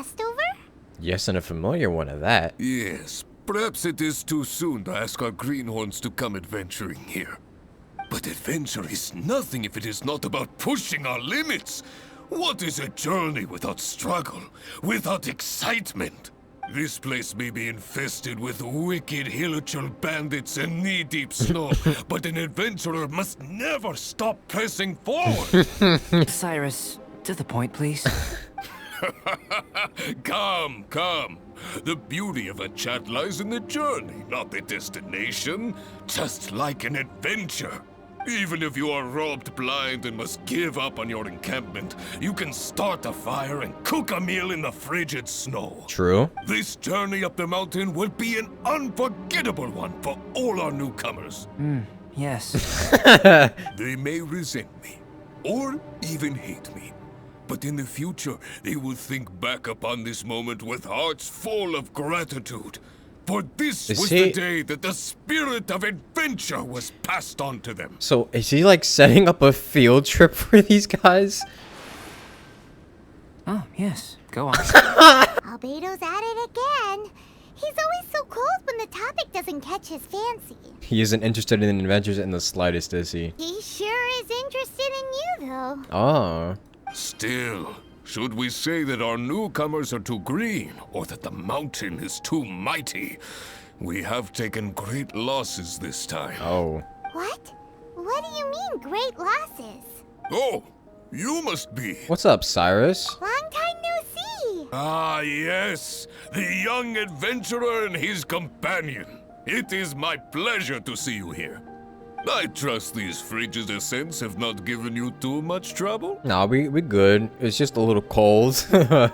guest over? Yes, and a familiar one at that. Yes, perhaps it is too soon to ask our greenhorns to come adventuring here. But adventure is nothing if it is not about pushing our limits. What is a journey without struggle, without excitement? This place may be infested with wicked hilichurl bandits and knee-deep snow, but an adventurer must never stop pressing forward. Cyrus, to the point, please. Come, come. The beauty of a chat lies in the journey, not the destination. Just like an adventure. Even if you are robbed blind and must give up on your encampment, you can start a fire and cook a meal in the frigid snow. True. This journey up the mountain will be an unforgettable one for all our newcomers. Yes. They may resent me, or even hate me. But in the future, they will think back upon this moment with hearts full of gratitude. For this was the day that the spirit of adventure was passed on to them. So, is he like setting up a field trip for these guys? Oh, yes. Go on. Albedo's at it again. He's always so cold when the topic doesn't catch his fancy. He isn't interested in adventures in the slightest, is he? He sure is interested in you, though. Oh. Still, should we say that our newcomers are too green, or that the mountain is too mighty? We have taken great losses this time. Oh. What? What do you mean, great losses? Oh, you must be. What's up, Cyrus? Long time no see. Ah, yes, the young adventurer and his companion. It is my pleasure to see you here. I trust these frigid ascents have not given you too much trouble? Nah, we good. It's just a little cold. Ha!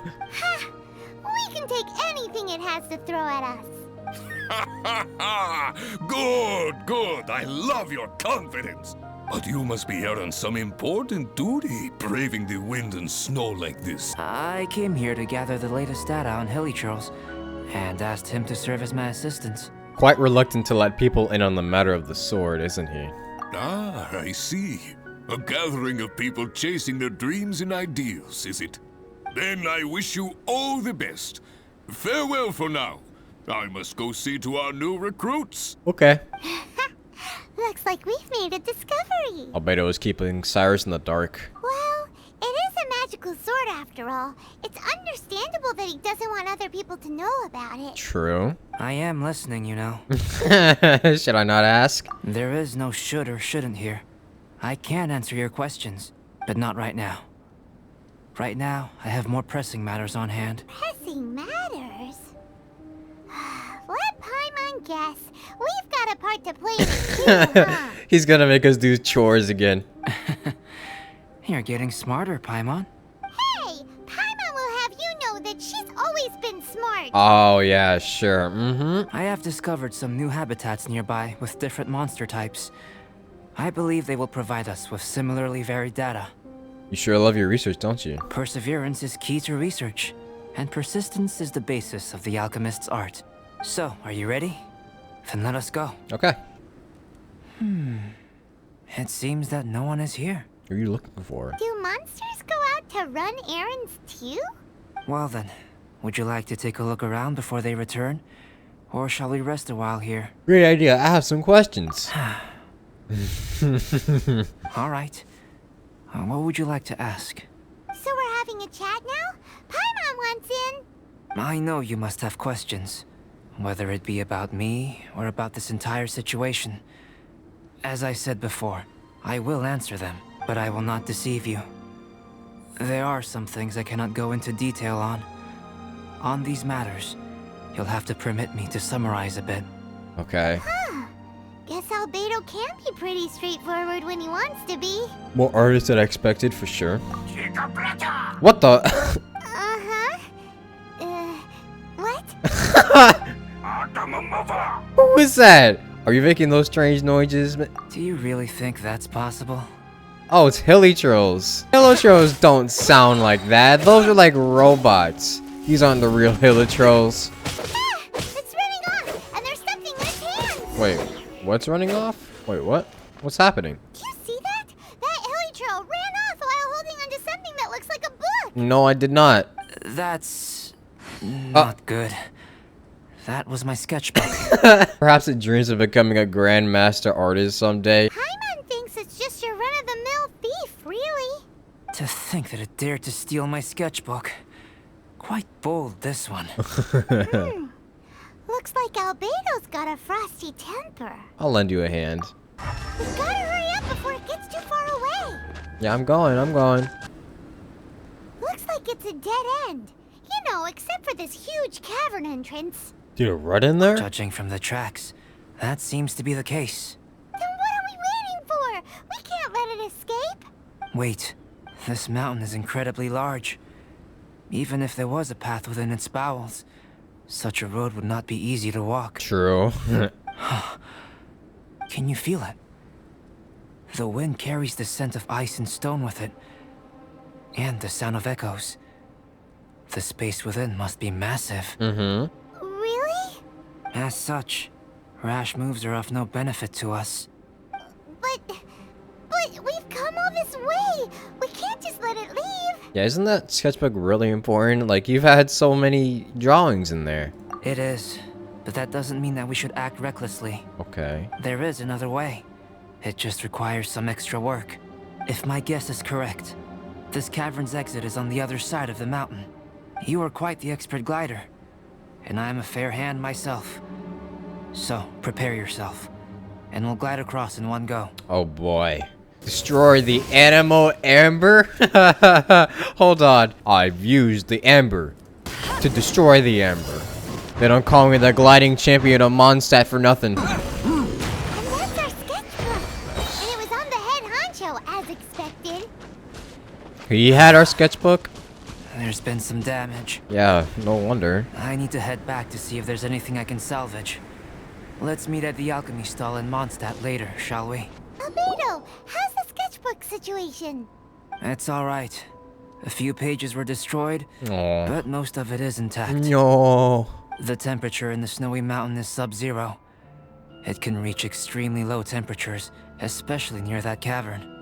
We can take anything it has to throw at us. Good, good. I love your confidence. But you must be here on some important duty, braving the wind and snow like this. I came here to gather the latest data on hilichurls, and asked him to serve as my assistant. Quite reluctant to let people in on the matter of the sword, isn't he? Ah, I see. A gathering of people chasing their dreams and ideals, is it? Then I wish you all the best. Farewell for now. I must go see to our new recruits. Okay. Looks like we've made a discovery. Albedo is keeping Cyrus in the dark. Well, it is a magical sword after all. It's understandable that he doesn't want other people to know about it. True. I am listening, you know. Should I not ask? There is no should or shouldn't here. I can answer your questions, but not right now. Right now, I have more pressing matters on hand. Pressing matters? Let Paimon guess. We've got a part to play in it too, huh? He's gonna make us do chores again. You're getting smarter, Paimon. Hey, Paimon will have you know that she's always been smart. Oh, yeah, sure. Mm-hmm. I have discovered some new habitats nearby with different monster types. I believe they will provide us with similarly varied data. You sure love your research, don't you? Perseverance is key to research, and persistence is the basis of the alchemist's art. So, are you ready? Then let us go. Okay. It seems that no one is here. What are you looking for? Do monsters go out to run errands too? Well then, would you like to take a look around before they return? Or shall we rest a while here? Great idea. I have some questions. Alright. What would you like to ask? So we're having a chat now? Paimon wants in. I know you must have questions, whether it be about me or about this entire situation. As I said before, I will answer them, but I will not deceive you. There are some things I cannot go into detail on. On these matters, you'll have to permit me to summarize a bit. Okay. Guess Albedo can be pretty straightforward when he wants to be. More artists than I expected, for sure. What the? Uh-huh. What? Who is that? Are you making those strange noises? Do you really think that's possible? Oh, it's hilichurls. Hilichurls don't sound like that. Those are like robots. These aren't the real hilichurls. Ah! It's running off, and there's something in its hands! Wait, what's running off? Wait, what? What's happening? Do you see that? That hilichurl ran off while holding onto something that looks like a book! No, I did not. That's Not good. That was my sketchbook. Perhaps it dreams of becoming a grandmaster artist someday. Paimon thinks it's just your run-of-the-mill thief, really. To think that it dared to steal my sketchbook. Quite bold, this one. Looks like Albedo's got a frosty temper. I'll lend you a hand. We gotta hurry up before it gets too far away. Yeah, I'm going. Looks like it's a dead end. You know, except for this huge cavern entrance. Dude, a rut in there? Judging from the tracks, that seems to be the case. Then what are we waiting for? We can't let it escape. Wait, this mountain is incredibly large. Even if there was a path within its bowels, such a road would not be easy to walk. True. Can you feel it? The wind carries the scent of ice and stone with it, and the sound of echoes. The space within must be massive. Really? As such, rash moves are of no benefit to us. But we've come all this way. We can't just let it leave. Yeah, isn't that sketchbook really important? Like, you've had so many drawings in there. It is, but that doesn't mean that we should act recklessly. Okay. There is another way. It just requires some extra work. If my guess is correct, this cavern's exit is on the other side of the mountain. You are quite the expert glider, and I am a fair hand myself. So, prepare yourself, and we'll glide across in one go. Oh boy. Destroy the animal amber? Hold on. I've used the amber to destroy the amber. They don't call me the gliding champion of Mondstadt for nothing. And that's our sketchbook. And it was on the head honcho, as expected. He had our sketchbook? There's been some damage. Yeah, no wonder. I need to head back to see if there's anything I can salvage. Let's meet at the alchemy stall in Mondstadt later, shall we? Albedo, how's the sketchbook situation? It's alright. A few pages were destroyed, Aww. but most of it is intact. No. The temperature in the snowy mountain is sub-zero. It can reach extremely low temperatures, especially near that cavern.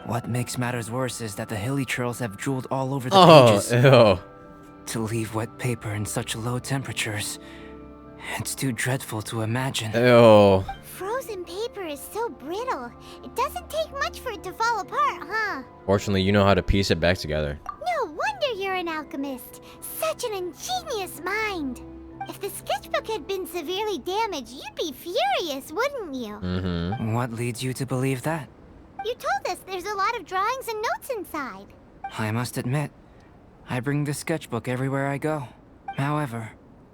What makes matters worse is that the hilly churls have drooled all over the pages. Ew. To leave wet paper in such low temperatures, it's too dreadful to imagine. Ew. Frozen paper is so brittle. It doesn't take much for it to fall apart, huh? Fortunately, you know how to piece it back together. No wonder you're an alchemist. Such an ingenious mind. If the sketchbook had been severely damaged, you'd be furious, wouldn't you? What leads you to believe that? You told us there's a lot of drawings and notes inside. I must admit, I bring the sketchbook everywhere I go. However,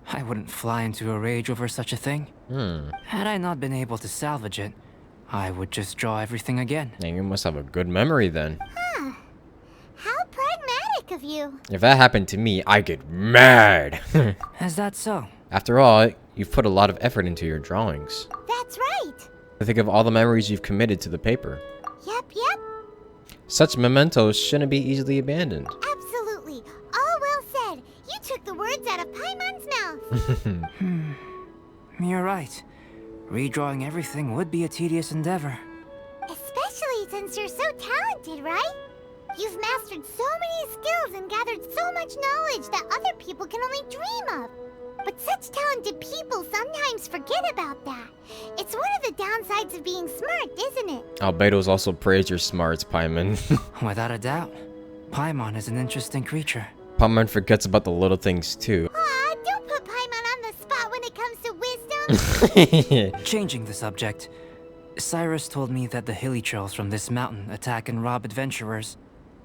I wouldn't fly into a rage over such a thing. Had I not been able to salvage it, I would just draw everything again. Dang, you must have a good memory then. Huh. How pragmatic of you. If that happened to me, I'd get mad. Is that so? After all, you've put a lot of effort into your drawings. That's right. Think of all the memories you've committed to the paper. Yep. Such mementos shouldn't be easily abandoned. Absolutely. All well said. You took the words out of Paimon's mouth. You're right. Redrawing everything would be a tedious endeavor. Especially since you're so talented, right? You've mastered so many skills and gathered so much knowledge that other people can only dream of. But such talented people sometimes forget about that. It's one of the downsides of being smart, isn't it? Albedo's also praised your smarts, Paimon. Without a doubt. Paimon is an interesting creature. Paimon forgets about the little things too. Aw, don't put Paimon on the spot when it comes to wisdom. Changing the subject, Cyrus told me that the hilly churls from this mountain attack and rob adventurers.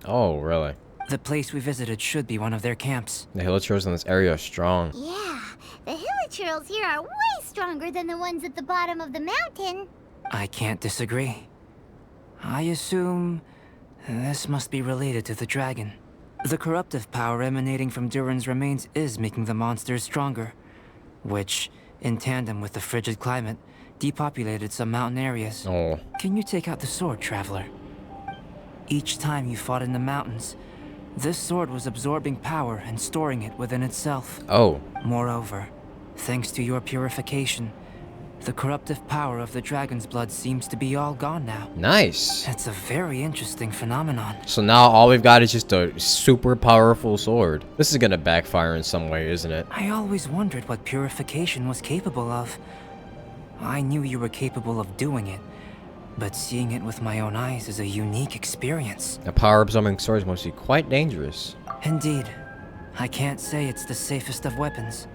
Oh, really? The place we visited should be one of their camps. The hilichurls in this area are strong. Yeah, the hilichurls here are way stronger than the ones at the bottom of the mountain. I can't disagree. I assume this must be related to the dragon. The corruptive power emanating from Durin's remains is making the monsters stronger, which, in tandem with the frigid climate, depopulated some mountain areas. Oh. Can you take out the sword, Traveler? Each time you fought in the mountains, this sword was absorbing power and storing it within itself. Oh. Moreover, thanks to your purification, The corruptive power of the dragon's blood seems to be all gone now. Nice. It's a very interesting phenomenon. So now all we've got is just a super powerful sword. This is gonna backfire in some way, isn't it? I always wondered what purification was capable of. I knew you were capable of doing it, but seeing it with my own eyes is a unique experience. A power-absorbing sword must be quite dangerous. Indeed. I can't say it's the safest of weapons.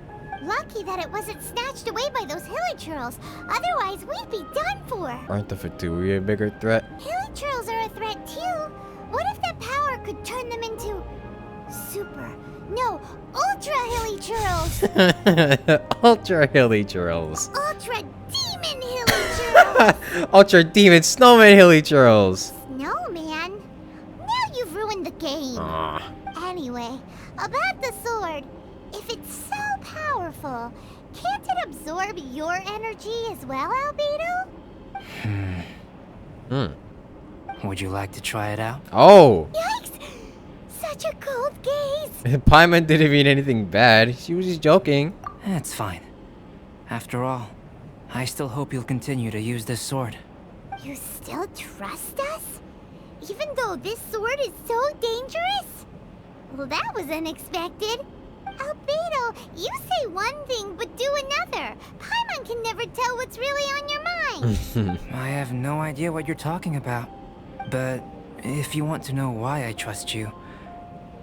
Lucky that it wasn't snatched away by those hilichurls. Otherwise, we'd be done for. Aren't the Fatui a bigger threat? Hilichurls are a threat too. What if that power could turn them into ultra hilichurls? Ultra Hilly Churls. Ultra demon hilichurls. Ultra Demon Snowman Hilly Churls. Snowman? Now you've ruined the game. Anyway, about the sword. If it's so powerful, can't it absorb your energy as well, Albedo? Would you like to try it out? Oh! Yikes! Such a cold gaze! Paimon didn't mean anything bad. She was just joking. It's fine. After all, I still hope you'll continue to use this sword. You still trust us? Even though this sword is so dangerous? Well, that was unexpected. Albedo, you say one thing but do another. Paimon can never tell what's really on your mind. I have no idea what you're talking about. But if you want to know why I trust you,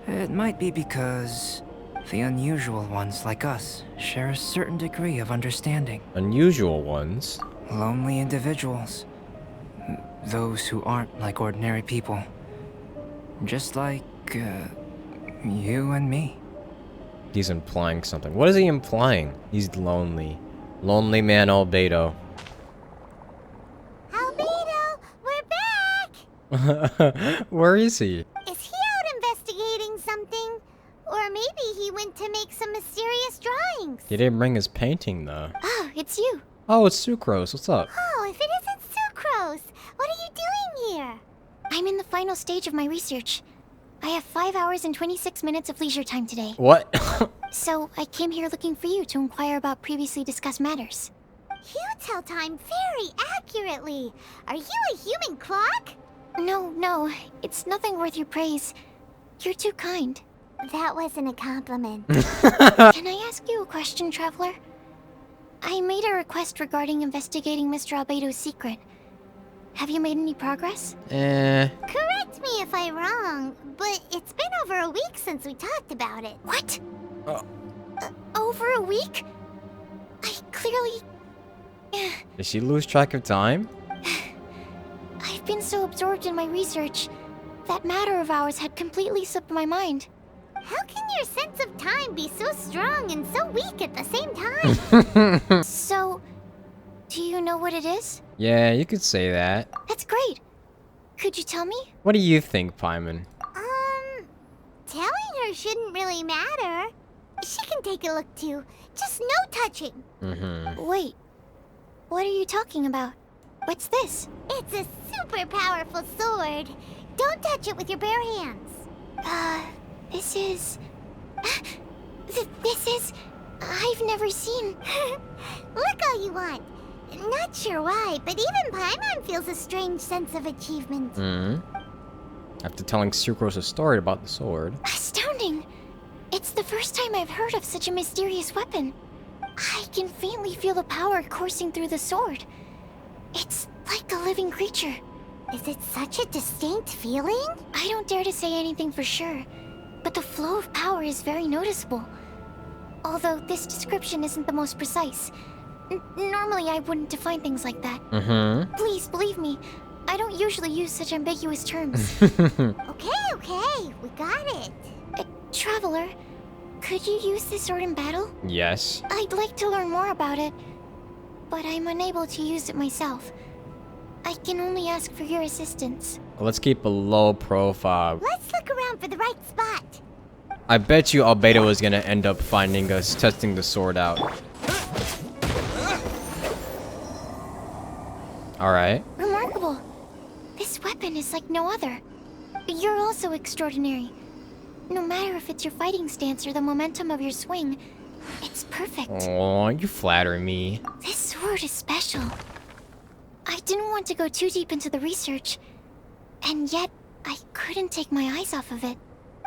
it might be because the unusual ones like us share a certain degree of understanding. Unusual ones? Lonely individuals. Those who aren't like ordinary people. Just like, you and me. He's implying something. What is he implying? He's lonely. Lonely man Albedo. Albedo, we're back! Where is he? Is he out investigating something? Or maybe he went to make some mysterious drawings. He didn't bring his painting though. Oh, it's you. Oh, it's Sucrose. What's up? Oh, if it isn't sucrose, what are you doing here? I'm in the final stage of my research. I have 5 hours and 26 minutes of leisure time today. What? So, I came here looking for you to inquire about previously discussed matters. You tell time very accurately. Are you a human clock? No, it's nothing worth your praise. You're too kind. That wasn't a compliment. Can I ask you a question, Traveler? I made a request regarding investigating Mr. Albedo's secret. Have you made any progress? Correct me if I'm wrong, but it's been over a week since we talked about it. What? Over a week? I clearly... Did she lose track of time? I've been so absorbed in my research. That matter of ours had completely slipped my mind. How can your sense of time be so strong and so weak at the same time? So, do you know what it is? Yeah, you could say that. That's great. Could you tell me? What do you think, Paimon? Telling her shouldn't really matter. She can take a look too. Just no touching. Wait. What are you talking about? What's this? It's a super powerful sword. Don't touch it with your bare hands. This is... This is... I've never seen... Look all you want. Not sure why, but even Paimon feels a strange sense of achievement. After telling Sucrose a story about the sword. Astounding! It's the first time I've heard of such a mysterious weapon. I can faintly feel the power coursing through the sword. It's like a living creature. Is it such a distinct feeling? I don't dare to say anything for sure, but the flow of power is very noticeable. Although this description isn't the most precise. Normally I wouldn't define things like that. Please believe me, I don't usually use such ambiguous terms. Okay, we got it. Traveler, could you use this sword in battle? Yes. I'd like to learn more about it, but I'm unable to use it myself. I can only ask for your assistance. Let's keep a low profile. Let's look around for the right spot. I bet you Albedo is gonna end up finding us testing the sword out. Alright. Remarkable. This weapon is like no other. You're also extraordinary. No matter if it's your fighting stance or the momentum of your swing, it's perfect. Oh, you flatter me. This sword is special. I didn't want to go too deep into the research, and yet I couldn't take my eyes off of it.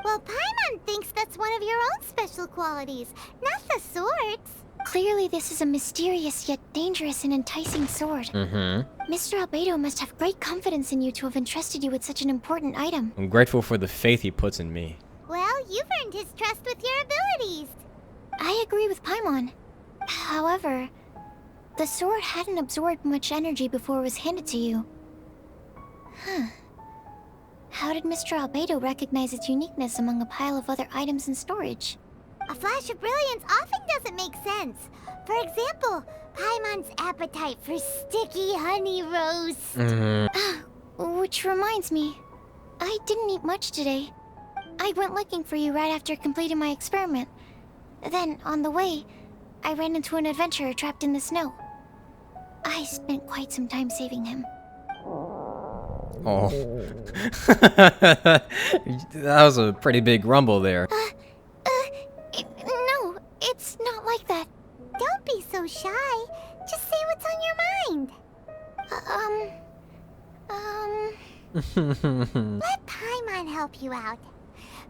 Well, Paimon thinks that's one of your own special qualities, not the sword's. Clearly, this is a mysterious yet dangerous and enticing sword. Mr. Albedo must have great confidence in you to have entrusted you with such an important item. I'm grateful for the faith he puts in me. Well, you've earned his trust with your abilities. I agree with Paimon. However, the sword hadn't absorbed much energy before it was handed to you. Huh. How did Mr. Albedo recognize its uniqueness among a pile of other items in storage? A flash of brilliance often doesn't make sense. For example, Paimon's appetite for sticky honey roast. Which reminds me, I didn't eat much today. I went looking for you right after completing my experiment. Then, on the way, I ran into an adventurer trapped in the snow. I spent quite some time saving him. Oh. That was a pretty big rumble there. No, it's not like that. Don't be so shy. Just say what's on your mind. Let Paimon help you out.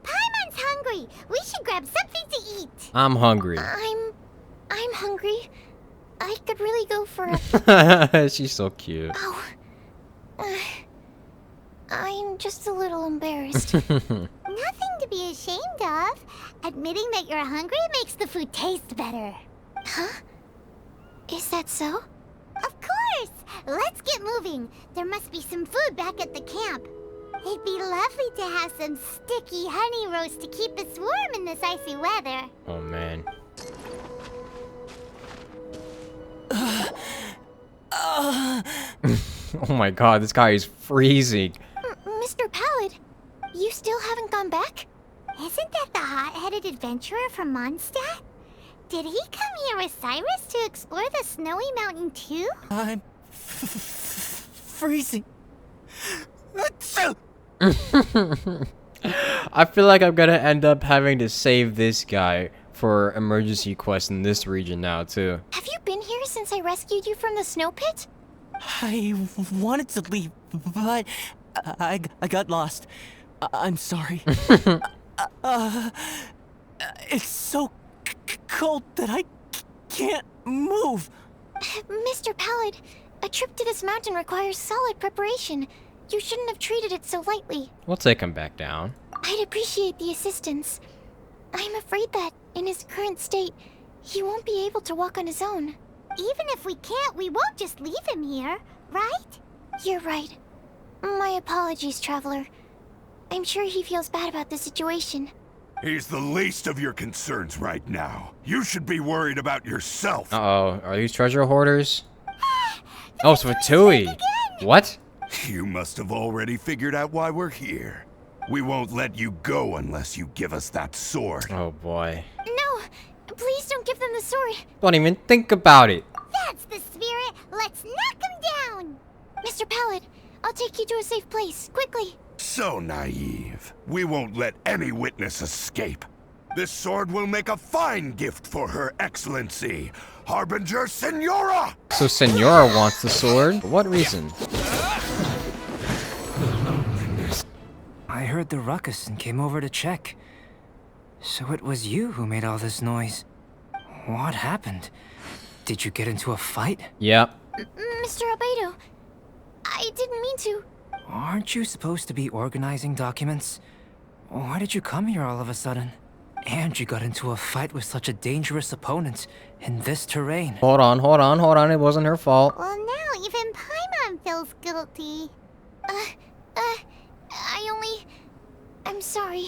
Paimon's hungry. We should grab something to eat. I'm hungry. I'm hungry. I could really go for a... She's so cute. Oh. I'm just a little embarrassed. Nothing to be ashamed of. Admitting that you're hungry makes the food taste better. Huh? Is that so? Of course! Let's get moving. There must be some food back at the camp. It'd be lovely to have some sticky honey roast to keep us warm in this icy weather. Oh, man. Oh my god, this guy is freezing. Mr. Pallad, you still haven't gone back? Isn't that the hot-headed adventurer from Mondstadt? Did he come here with Cyrus to explore the snowy mountain too? I'm freezing. I feel like I'm gonna end up having to save this guy for emergency quests in this region now, too. Have you been here since I rescued you from the snow pit? I wanted to leave, but I got lost. I'm sorry. It's so cold that I can't move. Mr. Pallad, a trip to this mountain requires solid preparation. You shouldn't have treated it so lightly. We'll take him back down. I'd appreciate the assistance. I'm afraid that, in his current state, he won't be able to walk on his own. Even if we can't, we won't just leave him here, right? You're right. My apologies, Traveler. I'm sure he feels bad about the situation. He's the least of your concerns right now. You should be worried about yourself. Uh-oh, are these treasure hoarders? Oh, it's Fatui. What? You must have already figured out why we're here. We won't let you go unless you give us that sword. Oh boy. No! Please don't give them the sword! Don't even think about it. That's the spirit! Let's knock him down! Mr. Pallad, I'll take you to a safe place, quickly. So naive. We won't let any witness escape. This sword will make a fine gift for Her Excellency, Harbinger Senora! So Senora wants the sword? For what reason? I heard the ruckus and came over to check. So it was you who made all this noise. What happened? Did you get into a fight? Yep. Mr. Albedo, I didn't mean to. Aren't you supposed to be organizing documents? Why did you come here all of a sudden? And you got into a fight with such a dangerous opponent in this terrain. Hold on. It wasn't her fault. Well, now even Paimon feels guilty. I'm sorry.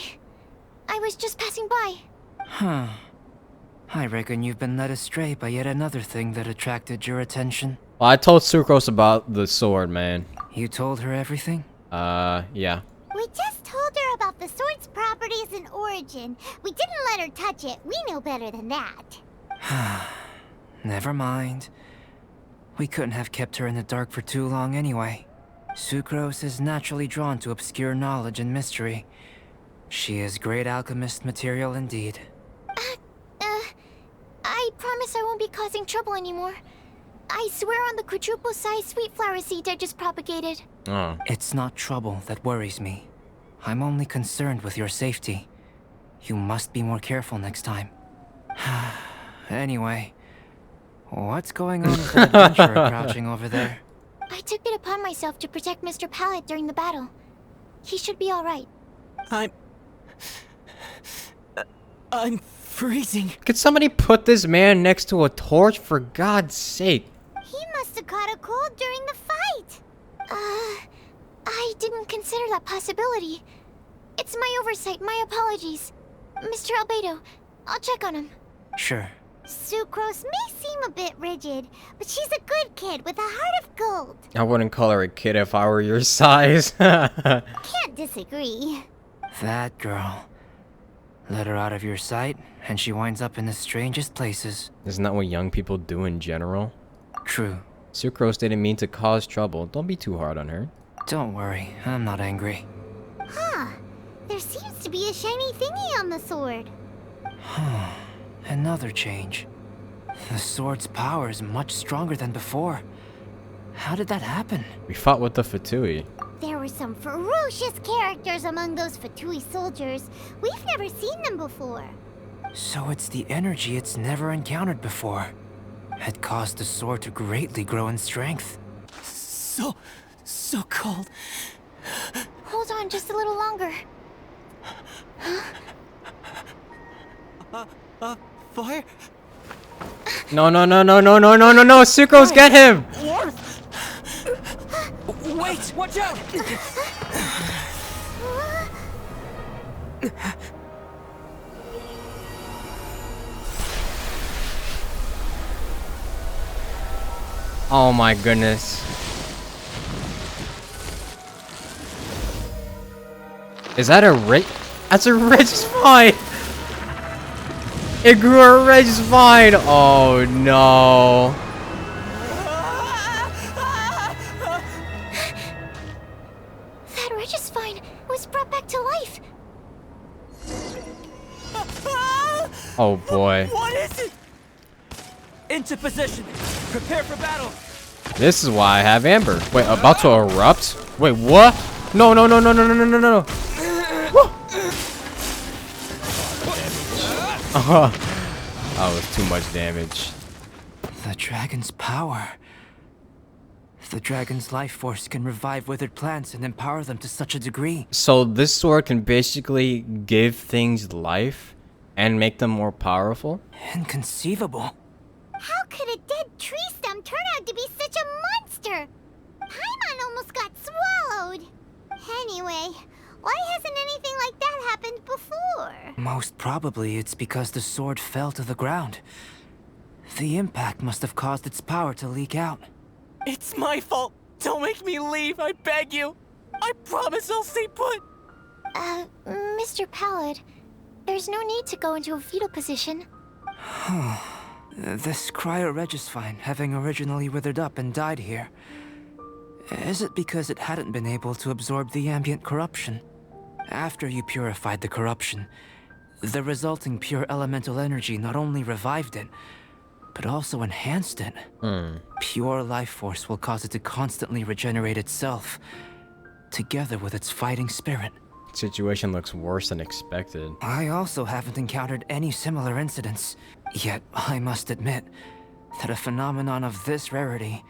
I was just passing by. Huh. I reckon you've been led astray by yet another thing that attracted your attention. Well, I told Sucrose about the sword, man. You told her everything? Yeah. We just told her about the sword's properties and origin. We didn't let her touch it. We know better than that. Never mind. We couldn't have kept her in the dark for too long anyway. Sucrose is naturally drawn to obscure knowledge and mystery. She is great alchemist material indeed. I promise I won't be causing trouble anymore. I swear on the quadruple-sized sweet flower seeds I just propagated. Oh. It's not trouble that worries me. I'm only concerned with your safety. You must be more careful next time. Anyway, what's going on with that adventurer crouching over there? I took it upon myself to protect Mr. Pallad during the battle. He should be alright. I'm freezing. Could somebody put this man next to a torch, for God's sake? He must have caught a cold during the fight. I didn't consider that possibility. It's my oversight, my apologies. Mr. Albedo, I'll check on him. Sure. Sucrose may seem a bit rigid, but she's a good kid with a heart of gold. I wouldn't call her a kid if I were your size. Can't disagree. That girl. Let her out of your sight, and she winds up in the strangest places. Isn't that what young people do in general? True. Sucrose didn't mean to cause trouble. Don't be too hard on her. Don't worry, I'm not angry. Huh. There seems to be a shiny thingy on the sword. Another change. The sword's power is much stronger than before. How did that happen? We fought with the Fatui. There were some ferocious characters among those Fatui soldiers. We've never seen them before. So it's the energy it's never encountered before. It caused the sword to greatly grow in strength. So cold. Hold on just a little longer. Fire? No, Sucrose, get him! Wait! Watch out! Oh my goodness. Is that a ridge? That's a ridge spine! It grew a ridge spine! Oh no. That Regis-Vine was brought back to life. Oh boy. What is it? Into position. Prepare for battle. This is why I have Amber. Wait, about to erupt? Wait, what? No. That was too much damage. The dragon's power. The dragon's life force can revive withered plants and empower them to such a degree. So this sword can basically give things life and make them more powerful? Inconceivable. How could a dead tree stem turn out to be such a monster? Paimon almost got swallowed. Anyway, why hasn't anything like that happened before? Most probably it's because the sword fell to the ground. The impact must have caused its power to leak out. It's my fault. Don't make me leave, I beg you. I promise I'll stay put. Mr. Pallad, there's no need to go into a fetal position. This cryo-Regisvine, having originally withered up and died here, is it because it hadn't been able to absorb the ambient corruption? After you purified the corruption, the resulting pure elemental energy not only revived it, but also enhanced it. Pure life force will cause it to constantly regenerate itself, together with its fighting spirit. Situation looks worse than expected. I also haven't encountered any similar incidents, yet I must admit that a phenomenon of this rarity,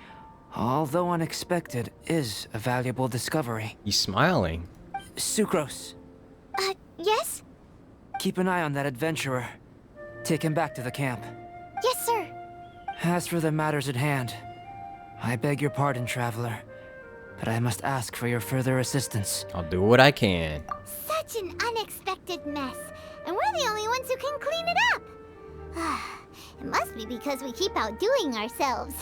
although unexpected, is a valuable discovery. He's smiling. Sucrose, Yes? keep an eye on that adventurer. Take him back to the camp. Yes, sir. As for the matters at hand, I beg your pardon, traveler, but I must ask for your further assistance. I'll do what I can. Such an unexpected mess, and we're the only ones who can clean it up. It must be because we keep outdoing ourselves.